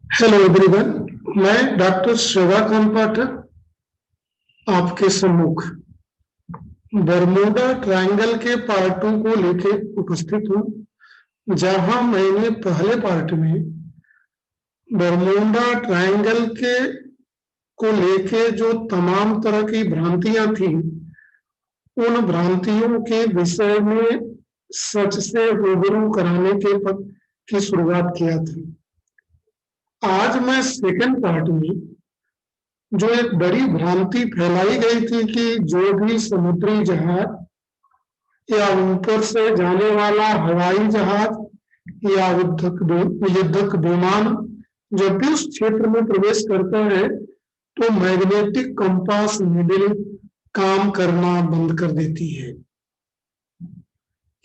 Hello everyone, मैं doctor Shweta पाठक आपके सम्मुख बरमूडा ट्रायंगल के पार्टों को लेके उपस्थित हूँ। जहां मैंने पहले पार्ट में बरमूडा ट्रायंगल के को लेके जो तमाम तरह की भ्रांतियां थी, उन भ्रांतियों के विषय में सच से रूबरू कराने की शुरुआत किया था। आज मैं सेकंड पार्ट में जो एक बड़ी भ्रांति फैलाई गई थी कि जो भी समुद्री जहाज या ऊपर से जाने वाला हवाई जहाज या युद्धक विमान जब भी उस क्षेत्र में प्रवेश करता है तो मैग्नेटिक कंपास नीडल काम करना बंद कर देती है।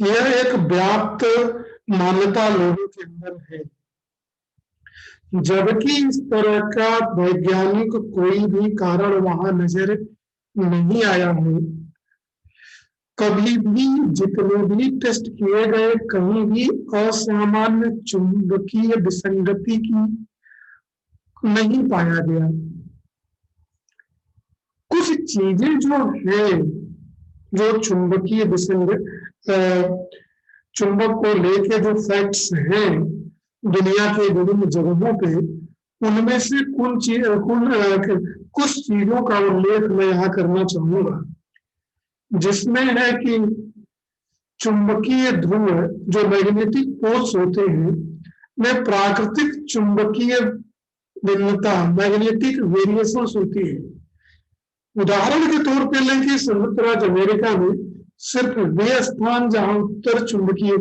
यह एक व्याप्त मान्यता लोगों के अंदर है, जबकि इस तरह का वैज्ञानिक कोई भी कारण वहां नजर नहीं आया है। कभी भी जितने भी टेस्ट किए गए, कहीं भी असामान्य चुंबकीय विसंगति की नहीं पाया गया। कुछ चीजें जो है, जो चुंबकीय चुंबक को लेके जो फैक्ट्स हैं दुनिया के विभिन्न जगहों पे, उनमें से कुछ चीजों का उल्लेख मैं यहाँ करना चाहूंगा, जिसमें है कि चुंबकीय ध्रुव जो मैग्नेटिक पोल्स होते हैं में प्राकृतिक चुंबकीय भिन्नता मैग्नेटिक वेरिएशंस होती है। उदाहरण के तौर पर लें कि संयुक्त राज्य अमेरिका में सिर्फ वे स्थान जहां उत्तर चुंबकीय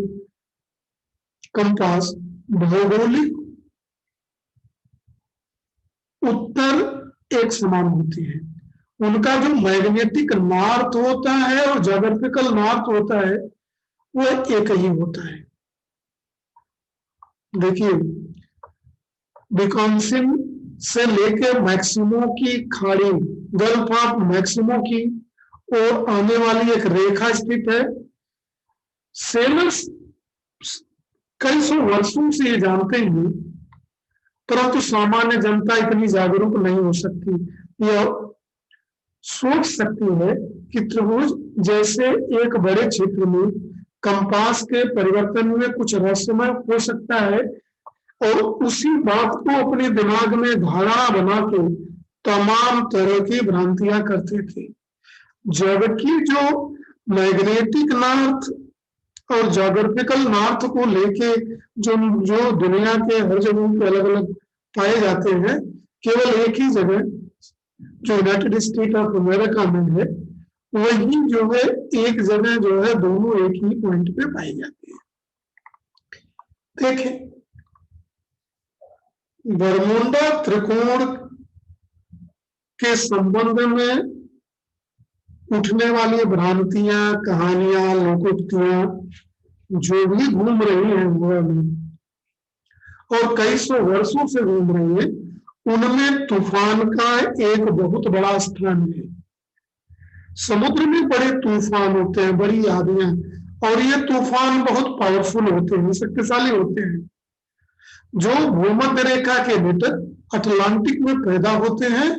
कंपास भौगोलिक उत्तर एक समान होती है, उनका जो मैग्नेटिक नॉर्थ होता है और ज्योग्राफिकल नॉर्थ होता है वो एक ही होता है। देखिए, विकॉन्सिन से लेकर मैक्सिमो की खाड़ी, गल्फ ऑफ मैक्सिमो की और आने वाली एक रेखा स्थित है। सेलर्स कई सौ वर्षों से ये जानते हैं, परंतु सामान्य जनता इतनी जागरूक नहीं हो सकती। यह सोच सकती है कि त्रिभुज जैसे एक बड़े क्षेत्र में कंपास के परिवर्तन में कुछ रहस्यमय हो सकता है, और उसी बात को अपने दिमाग में धारणा बना के तमाम तरह की भ्रांतियां करते थे। जबकि जो मैग्नेटिक नॉर्थ और ज्योग्राफिकल नॉर्थ को लेके जो जो दुनिया के हर जगह पे अलग अलग पाए जाते हैं, केवल एक ही जगह जो यूनाइटेड स्टेट ऑफ अमेरिका में है, वही जो है एक जगह जो है दोनों एक ही पॉइंट पे पाई जाती है। देखें, बरमूडा त्रिकोण के संबंध में उठने वाली भ्रांतियां, कहानियां, लोकोक्तियां जो भी घूम रही हैं गोवा में और कई सौ वर्षों से घूम रही है, उनमें तूफान का एक बहुत बड़ा स्थान है। समुद्र में बड़े तूफान होते हैं, बड़ी आंधियां, और ये तूफान बहुत पावरफुल होते हैं, शक्तिशाली होते हैं, जो भूमध्य रेखा के निकट अटलांटिक में पैदा होते हैं।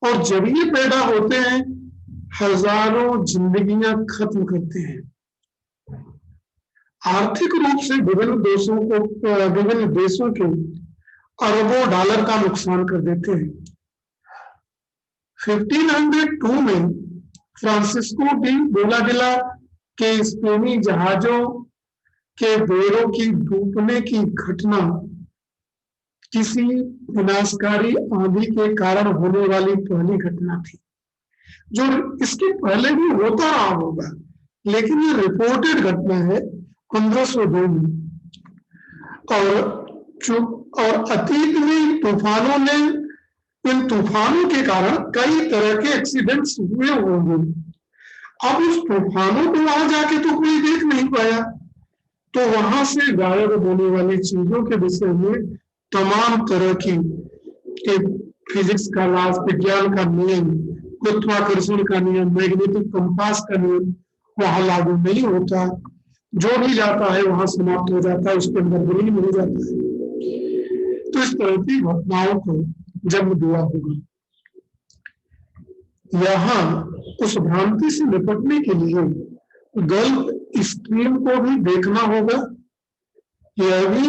और जब ये पैदा होते हैं, हजारों जिंदगियां खत्म करते हैं। आर्थिक रूप से विभिन्न देशों के अरबों डॉलर का नुकसान कर देते हैं। 1502 में फ्रांसिस्को डी बोलाडिला के स्पेनी जहाजों के बेड़ों की डूबने की घटना किसी विनाशकारी आंधी के कारण होने वाली पहली घटना थी। जो इसके पहले भी होता रहा होगा, लेकिन ये रिपोर्टेड घटना है 1502 में। और अतीत में तूफानों ने, इन तूफानों के कारण कई तरह के एक्सीडेंट्स हुए होंगे। अब उस तूफानों को वहां जाके तो कोई देख नहीं पाया, तो वहां से गायब होने वाली चीजों के विषय में तमाम तरह की फिजिक्स का लॉ, विज्ञान का नियम, गुरुत्वाकर्षण का नियम, मैग्नेटिक कंपास का नियम वहां लागू नहीं होता। जो भी जाता है वहां समाप्त हो जाता है, उसके अंदर विलीन हो जाता है। तो इस तरह की घटनाओं को जन्म दिया होगा। यहाँ उस भ्रांति से निपटने के लिए गल्फ स्ट्रीम को भी देखना होगा। यह भी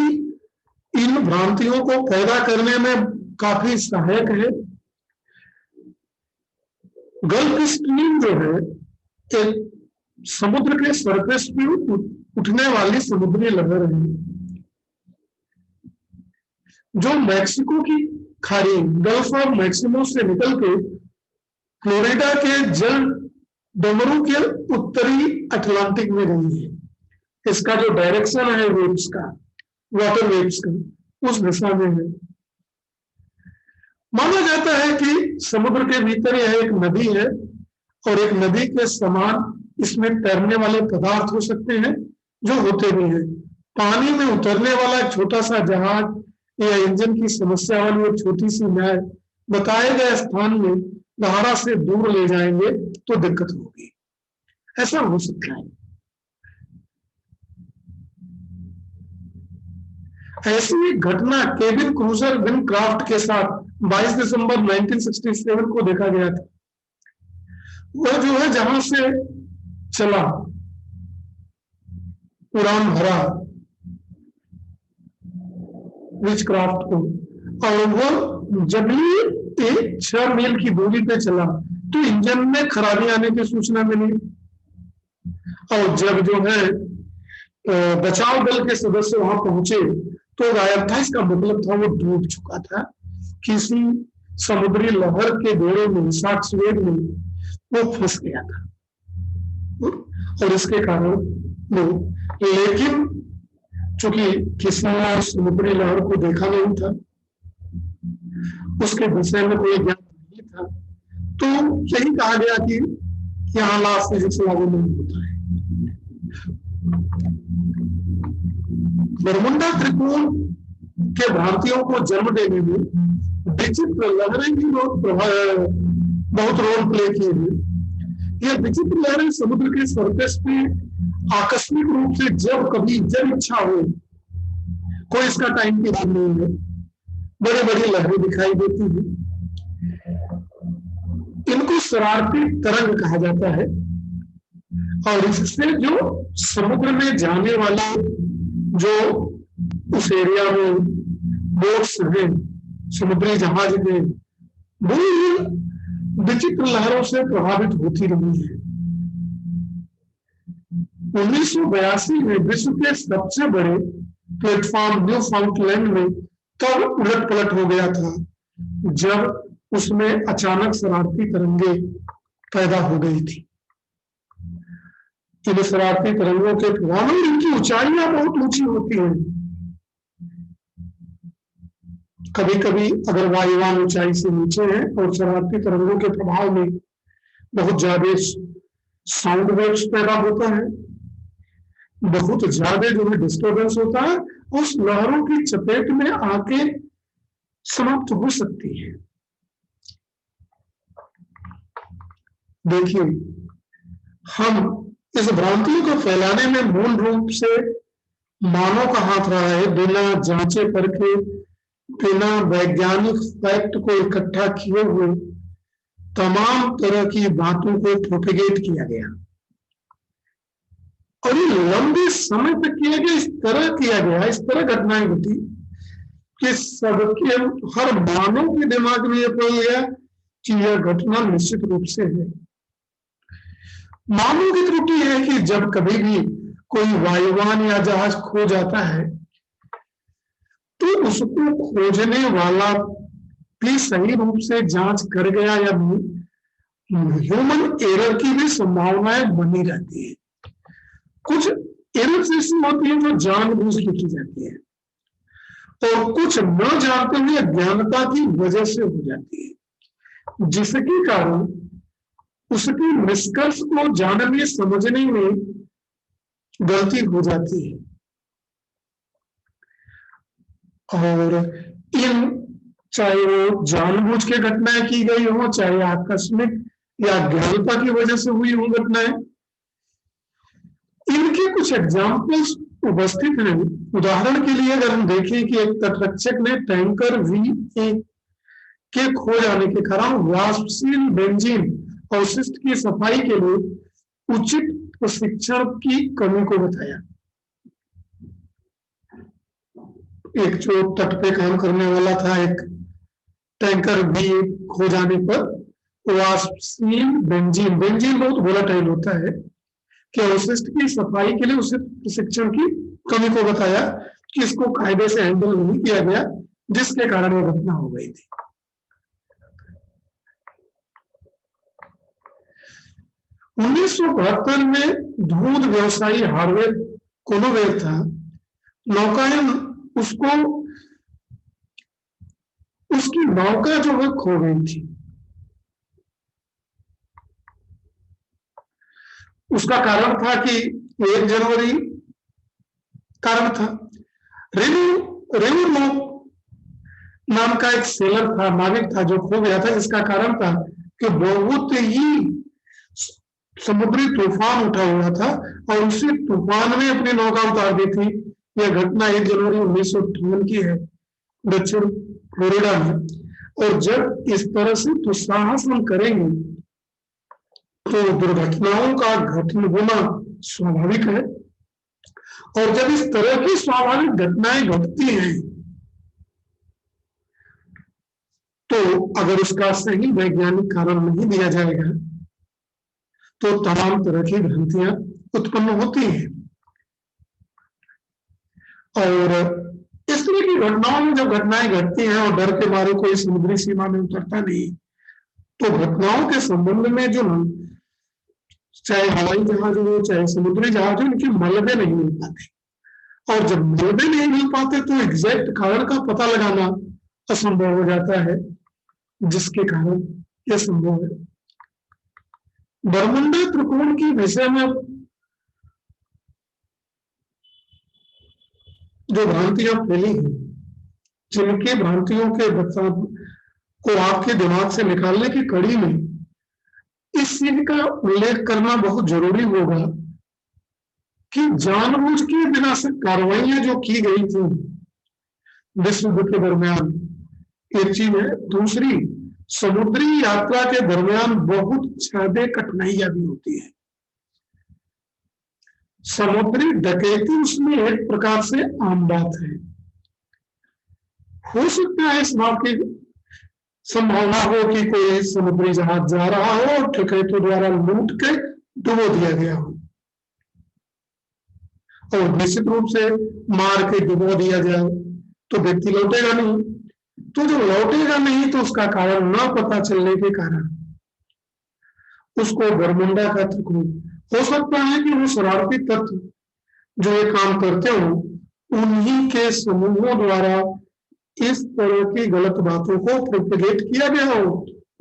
इन भ्रांतियों को पैदा करने में काफी सहायक है। गल्फ स्ट्रीम जो है एक समुद्र के सरफेस पे उठने वाली समुद्री लहर है जो मैक्सिको की खाड़ी गल्फ ऑफ मैक्सिको से निकल के फ्लोरिडा के जल डमरू के उत्तरी अटलांटिक में गई है। इसका जो डायरेक्शन है वेव्स का, वाटर वेव्स का, उस दिशा में है। माना जाता है कि समुद्र के भीतर यह एक नदी है और एक नदी के समान इसमें तैरने वाले पदार्थ हो सकते हैं जो होते भी हैं। पानी में उतरने वाला एक छोटा सा जहाज या इंजन की समस्या वाली एक छोटी सी नाव बताए गए स्थान में धारा से दूर ले जाएंगे तो दिक्कत होगी। ऐसा हो सकता है। ऐसी एक घटना केविन क्रूजर विनक्राफ्ट के साथ 22 दिसंबर 1967 को देखा गया था। वह जो है जहां से चला, उड़ान भरा विचक्राफ्ट को, और वो जब ही 6 मील की दूरी पे चला तो इंजन में खराबी आने की सूचना मिली। और जब जो है बचाव दल के सदस्य वहां पहुंचे तो गायब था। इसका मतलब था वो डूब चुका था, किसी समुद्री लहर के घेरे में, साक्ष वेग में वो फंस गया था और इसके कारण वो, लेकिन चूंकि किसी ने समुद्री लहर को देखा नहीं था, उसके विषय में कोई ज्ञान नहीं था, तो यही कहा गया कि यहाँ लॉ ऑफ फिजिक्स लागू नहीं होता है। बरमुंडा त्रिकोण के भ्रांतियों को जन्म देने में विचित्र लहरें भी बहुत रोल प्ले किए हैं। यह विचित्र लहरें समुद्र के सरफेस पे आकस्मिक रूप से जब इच्छा हो, कोई इसका टाइम पीरियड नहीं है, बड़ी बड़ी लहरें दिखाई देती हैं। इनको शरारती तरंग कहा जाता है और इससे जो समुद्र में जाने वाले जो उस एरिया में बोट्स हैं, समुद्री जहाज में, वो विचित्र लहरों से प्रभावित होती रही है। 1982 में विश्व के सबसे बड़े प्लेटफॉर्म न्यू फाउंडलैंड में तब उलट पलट हो गया था जब उसमें अचानक शरारती तरंगे पैदा हो गई थी। इन शरारती तरंगों के प्रभाव में इनकी ऊंचाइयां बहुत ऊंची होती हैं। कभी कभी अगर वायुयान ऊंचाई से नीचे है और शरारती तरंगों के प्रभाव में बहुत ज्यादा साउंड वेव्स पैदा होता है, बहुत ज्यादा जो है डिस्टर्बेंस होता है, उस लहरों की चपेट में आके समाप्त हो सकती है। देखिए, हम इस भ्रांतियों को फैलाने में मूल रूप से मानव का हाथ रहा है। बिना जांचे परखे, बिना वैज्ञानिक फैक्ट को इकट्ठा किए हुए तमाम तरह की बातों को प्रोपेगेट किया गया और ये लंबे समय तक किया गया। इस तरह घटनाएं घटी कि सबके, हर मानव के दिमाग में यह पड़ गया कि यह घटना निश्चित रूप से है। मानव की त्रुटि है कि जब कभी भी कोई वायुयान या जहाज खो जाता है तो उसको खोजने वाला भी सही रूप से जांच कर गया या नहीं, ह्यूमन एरर की भी संभावनाएं बनी रहती है। कुछ एरर्स ऐसी होती है जो जानबूझ के की जाती है और कुछ न जानते हुए अज्ञानता की वजह से हो जाती है, जिसके कारण उसके निष्कर्ष को जानने समझने में गलती हो जाती है। और इन, चाहे वो जानबूझ के घटनाएं की गई हो, चाहे आकस्मिक या अज्ञानता की वजह से हुई हो घटनाएं, इनके कुछ एग्जाम्पल्स उपस्थित हैं। उदाहरण के लिए अगर हम देखें कि एक तटरक्षक ने टैंकर V1 के खो जाने के कारण वाष्पशील बेंजीन अवशिष्ट की सफाई के लिए उचित प्रशिक्षण की कमी को बताया। एक जो तट पे काम करने वाला था, एक टैंकर V1 खो जाने पर वाष्पशील बेंजीन बहुत वोलेटाइल होता है कि अवशिष्ट की सफाई के लिए उसे प्रशिक्षण की कमी को बताया कि इसको कायदे से हैंडल नहीं किया गया, जिसके कारण यह घटना हो गई थी। 1972 में दूध व्यवसायी हार्वे कोलोवेर था। नौकायन उसकी नौका जो है खो गई थी। उसका कारण था कि 1 जनवरी कारण था। रेवू नाम का एक सेलर था, नाविक था, जो खो गया था। इसका कारण था कि बहुत ही समुद्री तूफान उठा हुआ था और उसी तूफान में अपनी नौका उतार दी थी। यह घटना 1 जनवरी 1958 की है, दक्षिण फ्लोरिडा में। और जब इस तरह से दुस्साहस हम करेंगे तो दुर्घटनाओं का घटन होना स्वाभाविक है। और जब इस तरह की स्वाभाविक घटनाएं घटती हैं तो अगर उसका सही वैज्ञानिक कारण नहीं दिया जाएगा तो तमाम तरह की भ्रांतियां उत्पन्न होती हैं। और इस तरह की घटनाओं में जब घटनाएं घटती हैं और डर के मारे कोई समुद्री सीमा में उतरता नहीं, तो घटनाओं के संबंध में जो चाहे हवाई जहाज हो चाहे समुद्री जहाज हो, इनके मलबे नहीं मिल पाते। और जब मलबे नहीं मिल पाते तो एग्जैक्ट कारण का पता लगाना असंभव हो जाता है, जिसके कारण यह संभव है। बरमुंडा त्रिकोण के विषय में जो भ्रांतियां फैली हैं, जिनके भ्रांतियों के को आपके दिमाग से निकालने की कड़ी में इस चीज का उल्लेख करना बहुत जरूरी होगा कि जानबूझ के बिना से कार्रवाइयां जो की गई थी विश्व युद्ध के दरमियान, एक चीज है। दूसरी, समुद्री यात्रा के दरमियान बहुत ज्यादा कठिनाइयां भी होती है। समुद्री डकैती उसमें एक प्रकार से आम बात है। हो सकता है इस बात की संभावना हो कि कोई समुद्री जहाज जा रहा हो और डकैतों द्वारा लूट के डुबो दिया गया हो, और निश्चित रूप से मार के डुबो दिया जाए तो व्यक्ति लौटेगा नहीं। तो जो लौटेगा नहीं तो उसका कारण न पता चलने के कारण उसको बरमुंडा का त्रिकोण, हो सकता है कि वो शरारती तत्व जो ये काम करते हो उन्हीं के समूहों द्वारा इस तरह की गलत बातों को प्रोपेगेट किया गया हो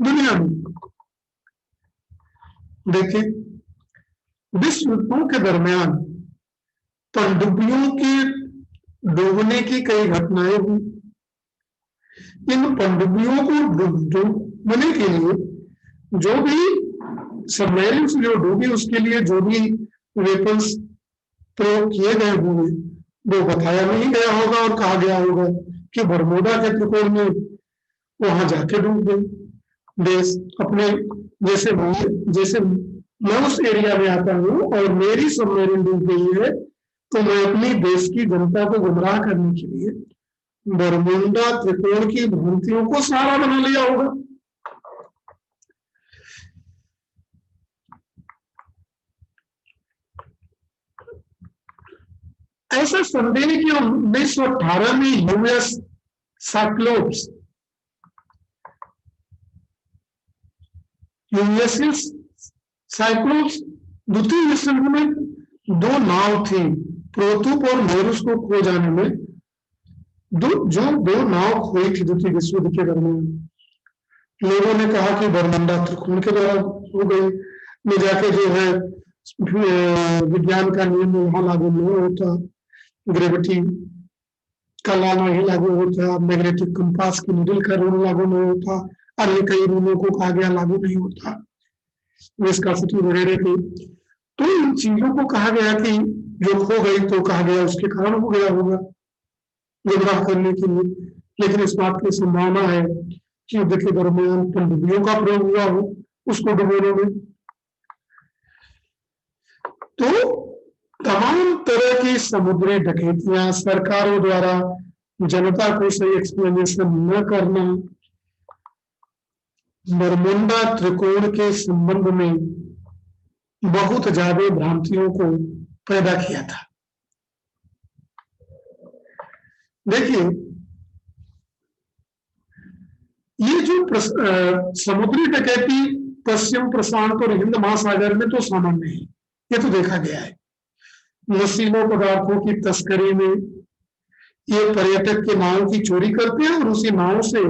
दुनिया में। देखिए, विश्व युद्धों के दरमियान पनडुब्बियों के डूबने की कई घटनाएं हुई। इन पनडुब्बियों को डूबने के लिए जो भी सबमरीन जो डूबी उसके लिए जो भी वेपन्स प्रयोग किए गए होंगे वो बताया नहीं गया होगा और कहा गया होगा कि बरमूडा के त्रिकोण में वहां जाके डूब गए। देश अपने जैसे मैं उस एरिया में आता हूँ और मेरी सबमरीन डूब गई है तो मैं अपनी देश की जनता को गुमराह करने के लिए बरमूडा त्रिकोण की भ्रांतियों को सहारा बना लिया होगा। ऐसा संदेह कि 1918 में यूएस साइक्लोप्स द्वितीय विश्व युद्ध में 2 नाव थी, प्रोतुप और मोरुस को खो जाने में जो 2 नाव खोई थी द्वितीय विश्व युद्ध के दरमियान। लोगों ने कहा कि बरमुंडा त्रिकोण के द्वारा हो गई, में जाके जो है विज्ञान का नियम वहां लागू नहीं होता, ग्रेविटी का लॉ नहीं लागू होता, मैग्नेटिक कंपास की नीडल का रूल लागू नहीं होता, अन्य कई रूलों को कहा गया लागू नहीं होता, विस्कोसिटी वगैरह की। तो इन चीजों को कहा गया कि जो खो गई तो कहा गया उसके कारण हो गया होगा गुमराह करने के लिए। लेकिन इस बात की संभावना है कि युद्ध के दरमियान पनडुब्बियों का प्रयोग हुआ हो उसको डुबोने में। तो तमाम तरह की समुद्री डकैतियां, सरकारों द्वारा जनता को सही एक्सप्लेनेशन न करना, बरमुंडा त्रिकोण के संबंध में बहुत ज्यादा भ्रांतियों को पैदा किया था। देखिए, ये जो समुद्री डकैती पश्चिम प्रशांत और हिंद महासागर में तो सामान्य है, ये तो देखा गया है। नशीले पदार्थों की तस्करी में ये पर्यटक के नाव की चोरी करते हैं और उसी नाव से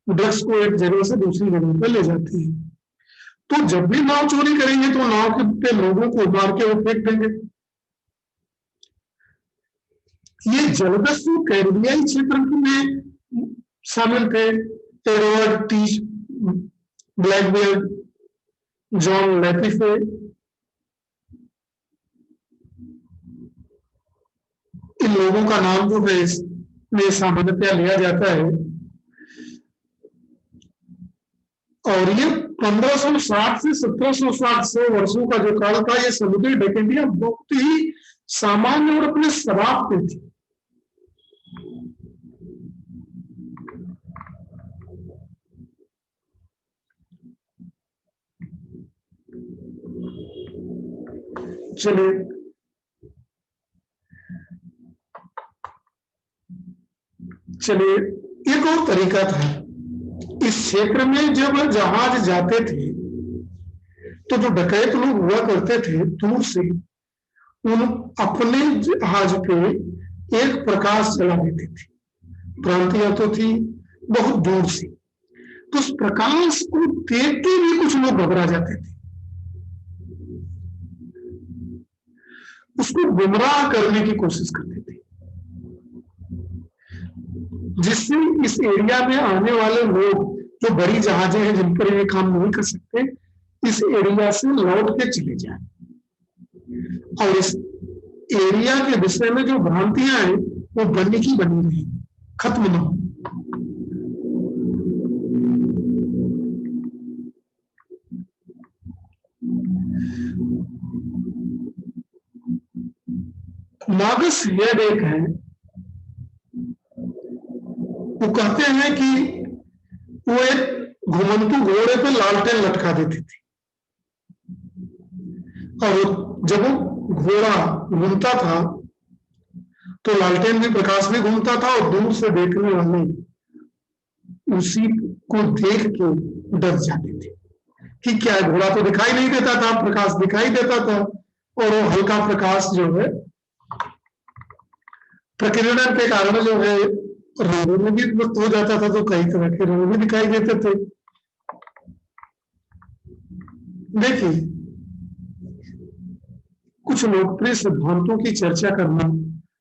ड्रग्स को एक जगह से दूसरी जगह पर ले जाते हैं। तो जब भी नाव चोरी करेंगे तो नाव के पे लोगों को मार के वो फेंक देंगे। ये जलदस्यु कैरिबियाई क्षेत्र में शामिल थे। एडवर्ड टी ब्लैकबेल, जॉन लैटिफे, इन लोगों का नाम जो है इसमें सामान्यतया लिया जाता है। और ये 1560 से 1760 100 वर्षों का जो काल था, ये समुद्री डकैतियां बहुत ही सामान्य और अपने स्वभाव पे थी। चलिए एक और तरीका था। इस क्षेत्र में जब जहाज जाते थे तो जो डकैत लोग हुआ करते थे दूर से उन अपने जहाज पे एक प्रकाश जला देते थे। प्रांतियां तो थी बहुत दूर से, तो उस प्रकाश को देख के भी कुछ लोग घबरा जाते थे। उसको गुमराह करने की कोशिश करते थे, जिससे इस एरिया में आने वाले लोग जो बड़ी जहाजें हैं जिन पर ये काम नहीं कर सकते, इस एरिया से लौट के चले जाएं और इस एरिया के विषय में जो भ्रांतियां हैं वो बनने की बनी रही, खत्म ना हो। नागस एक है, वो कहते हैं कि वो एक घुमंतू घोड़े पे लालटेन लटका देती थी और जब वो घोड़ा घूमता था तो लालटेन भी प्रकाश में घूमता था और दूर से देखने वाले उसी को देख के डर जाते थे कि क्या घोड़ा तो दिखाई नहीं देता था, प्रकाश दिखाई देता था और वो हल्का प्रकाश जो है प्रकीर्णन के कारण जो है रंगों में भी व्यक्त हो जाता था, तो कई तरह के रंग भी दिखाई देते थे। देखिए, कुछ लोकप्रिय सिद्धांतों की चर्चा करना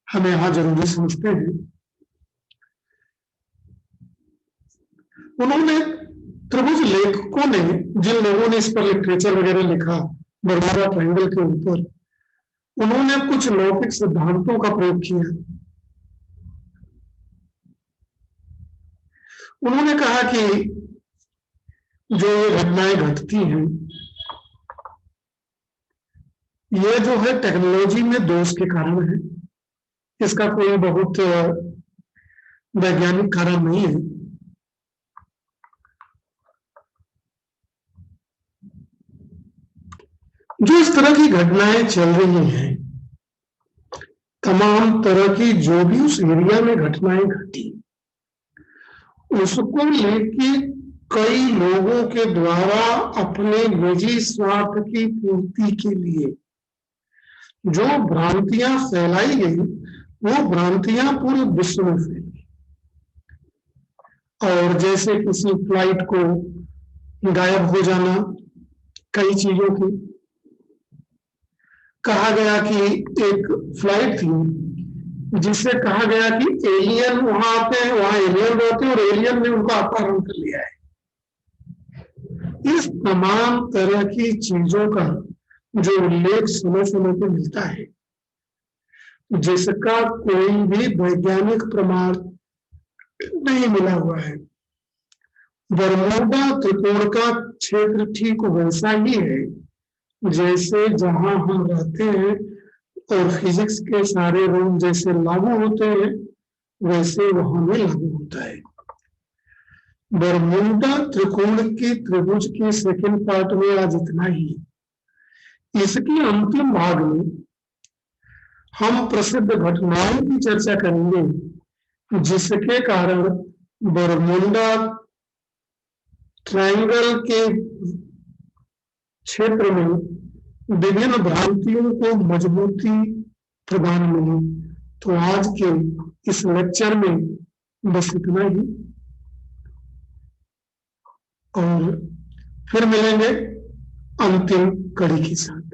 हमें यहां जरूरी समझते हैं। उन्होंने त्रिभुज लेखकों ने, जिन लोगों ने इस पर लिटरेचर वगैरह लिखा बर्मुडा ट्रायंगल के ऊपर, उन्होंने कुछ लौकिक सिद्धांतों का प्रयोग किया। उन्होंने कहा कि जो ये घटनाएं घटती हैं ये जो है टेक्नोलॉजी में दोष के कारण है, इसका कोई बहुत वैज्ञानिक कारण नहीं है। जो इस तरह की घटनाएं चल रही हैं, तमाम तरह की जो भी उस एरिया में घटनाएं घटी, उसको लेके कई लोगों के द्वारा अपने निजी स्वार्थ की पूर्ति के लिए जो भ्रांतियां फैलाई गई, वो भ्रांतियां पूरे विश्व में फैली। और जैसे किसी फ्लाइट को गायब हो जाना, कई चीजों की, कहा गया कि एक फ्लाइट थी जिससे कहा गया कि एलियन वहां आते हैं, वहां एलियन रहते हैं और एलियन ने उनका अपहरण कर लिया है। इस तमाम तरह की चीजों का जो उल्लेख समय समय पर मिलता है, जिसका कोई भी वैज्ञानिक प्रमाण नहीं मिला हुआ है। बरमूडा त्रिकोण का क्षेत्र ठीक वैसा ही है जैसे जहां हम रहते हैं और फिजिक्स के सारे रूल जैसे लागू होते हैं वैसे वहां भी लागू होता है। बरमूडा त्रिकोण की त्रिभुज के सेकंड पार्ट में आज इतना ही। इसकी अंतिम भाग में हम प्रसिद्ध घटनाओं की चर्चा करेंगे जिसके कारण बरमूडा ट्रायंगल के क्षेत्र में विभिन्न भ्रांतियों को मजबूती प्रदान मिली। तो आज के इस लेक्चर में बस इतना ही, और फिर मिलेंगे अंतिम कड़ी के साथ।